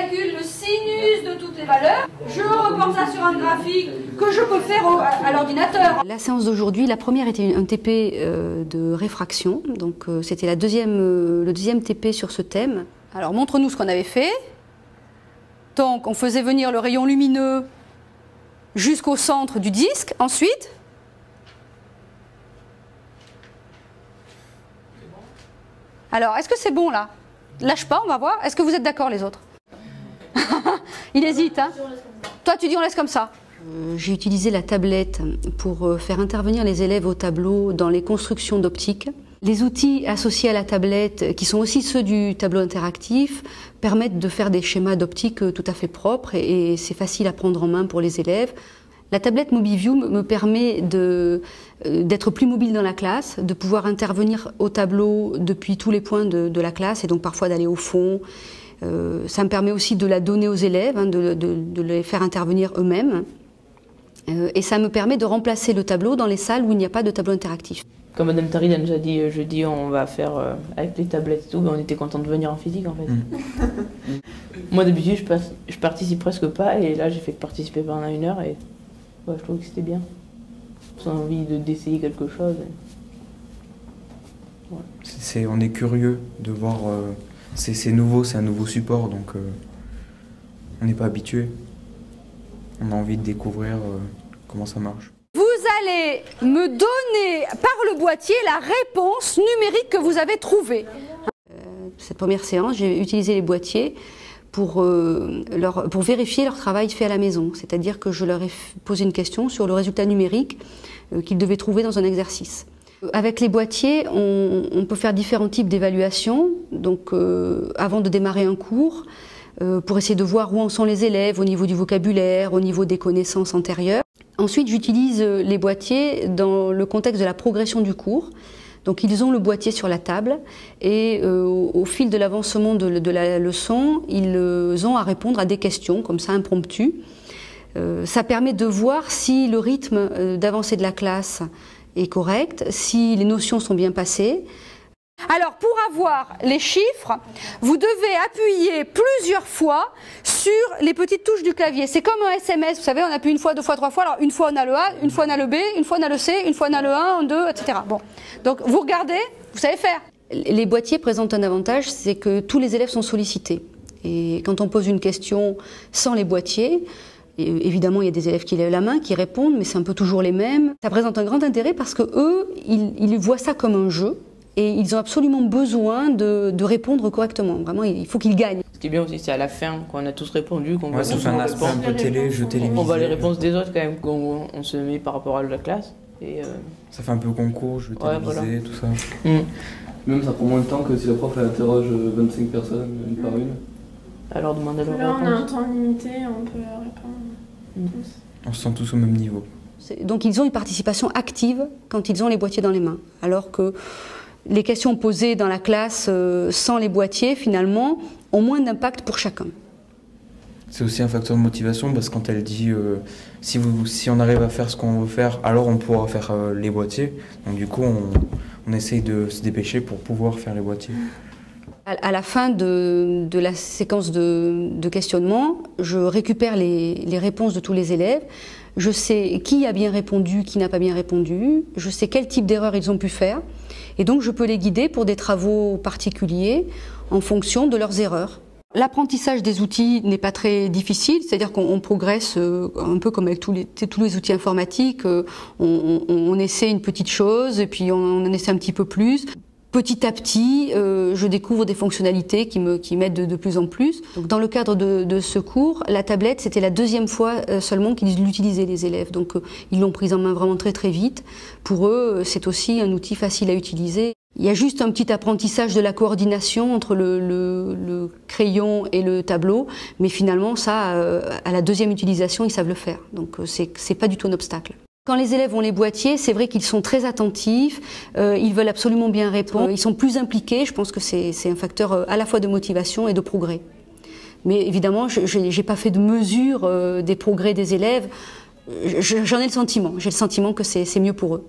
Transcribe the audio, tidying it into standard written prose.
calcule le sinus de toutes les valeurs, je reporte ça sur un graphique que je peux faire à l'ordinateur. La séance d'aujourd'hui, la première était un TP de réfraction, donc c'était le deuxième TP sur ce thème. Alors montre-nous ce qu'on avait fait. Donc on faisait venir le rayon lumineux jusqu'au centre du disque, ensuite... Alors, est-ce que c'est bon là? Lâche pas, on va voir. Est-ce que vous êtes d'accord les autres? Il hésite, hein? Toi, tu dis on laisse comme ça. J'ai utilisé la tablette pour faire intervenir les élèves au tableau dans les constructions d'optique. Les outils associés à la tablette, qui sont aussi ceux du tableau interactif, permettent de faire des schémas d'optique tout à fait propres et c'est facile à prendre en main pour les élèves. La tablette MobiView me permet d'être plus mobile dans la classe, de pouvoir intervenir au tableau depuis tous les points de la classe et donc parfois d'aller au fond. Ça me permet aussi de la donner aux élèves, hein, de les faire intervenir eux-mêmes. Et ça me permet de remplacer le tableau dans les salles où il n'y a pas de tableau interactif. Comme Madame Tarid a déjà dit jeudi, on va faire avec les tablettes et tout, mais on était content de venir en physique en fait. Moi d'habitude je participe presque pas et là j'ai fait que participer pendant 1 heure et ouais, je trouve que c'était bien. J'ai envie d'essayer quelque chose. Ouais. On est curieux de voir, c'est nouveau, c'est un nouveau support donc on n'est pas habitué. On a envie de découvrir comment ça marche. Vous allez me donner par le boîtier la réponse numérique que vous avez trouvée. Cette première séance, j'ai utilisé les boîtiers pour vérifier leur travail fait à la maison. C'est-à-dire que je leur ai posé une question sur le résultat numérique qu'ils devaient trouver dans un exercice. Avec les boîtiers, on peut faire différents types d'évaluations. Donc, avant de démarrer un cours, pour essayer de voir où en sont les élèves au niveau du vocabulaire, au niveau des connaissances antérieures. Ensuite, j'utilise les boîtiers dans le contexte de la progression du cours. Donc ils ont le boîtier sur la table et au fil de l'avancement de la leçon, ils ont à répondre à des questions comme ça impromptues. Ça permet de voir si le rythme d'avancée de la classe est correct, si les notions sont bien passées. Alors pour avoir les chiffres, vous devez appuyer plusieurs fois sur les petites touches du clavier. C'est comme un SMS, vous savez, on appuie 1 fois, 2 fois, 3 fois. Alors une fois on a le A, une fois on a le B, une fois on a le C, une fois on a le 1, un 2, etc. Bon, donc vous regardez, vous savez faire. Les boîtiers présentent un avantage, c'est que tous les élèves sont sollicités. Et quand on pose une question sans les boîtiers, évidemment il y a des élèves qui lèvent la main, qui répondent, mais c'est un peu toujours les mêmes. Ça présente un grand intérêt parce que eux, ils voient ça comme un jeu. Et ils ont absolument besoin de répondre correctement. Vraiment, il faut qu'ils gagnent. Ce qui est bien aussi, c'est à la fin, quand on a tous répondu, qu'on va tous répondre. Un peu télé, jeu télévisé. On voit les réponses des autres quand même, on se met par rapport à la classe. Et ça fait un peu concours, jeu télévisé, voilà. Tout ça. Même ça prend moins de temps que si la prof elle interroge 25 personnes, une par une. Alors demander leur réponse. Là, on a un temps limité, on peut répondre tous. On se sent tous au même niveau. Donc ils ont une participation active quand ils ont les boîtiers dans les mains. Alors que les questions posées dans la classe sans les boîtiers, finalement, ont moins d'impact pour chacun. C'est aussi un facteur de motivation parce que quand elle dit si on arrive à faire ce qu'on veut faire, alors on pourra faire les boîtiers. Donc du coup, on essaye de se dépêcher pour pouvoir faire les boîtiers. À la fin de la séquence de questionnement, je récupère les réponses de tous les élèves. Je sais qui a bien répondu, qui n'a pas bien répondu. Je sais quel type d'erreur ils ont pu faire. Et donc je peux les guider pour des travaux particuliers en fonction de leurs erreurs. L'apprentissage des outils n'est pas très difficile, c'est-à-dire qu'on progresse un peu comme avec tous les outils informatiques. On essaie une petite chose et puis on en essaie un petit peu plus. Petit à petit, je découvre des fonctionnalités qui m'aident de plus en plus. Donc, dans le cadre de ce cours, la tablette, c'était la 2e fois seulement qu'ils l'utilisaient, les élèves. Donc, ils l'ont prise en main vraiment très très vite. Pour eux, c'est aussi un outil facile à utiliser. Il y a juste un petit apprentissage de la coordination entre le crayon et le tableau, mais finalement, ça, à la 2e utilisation, ils savent le faire. Donc, c'est pas du tout un obstacle. Quand les élèves ont les boîtiers, c'est vrai qu'ils sont très attentifs, ils veulent absolument bien répondre, ils sont plus impliqués, je pense que c'est un facteur à la fois de motivation et de progrès. Mais évidemment, je n'ai pas fait de mesure des progrès des élèves, j'en ai le sentiment, j'ai le sentiment que c'est mieux pour eux.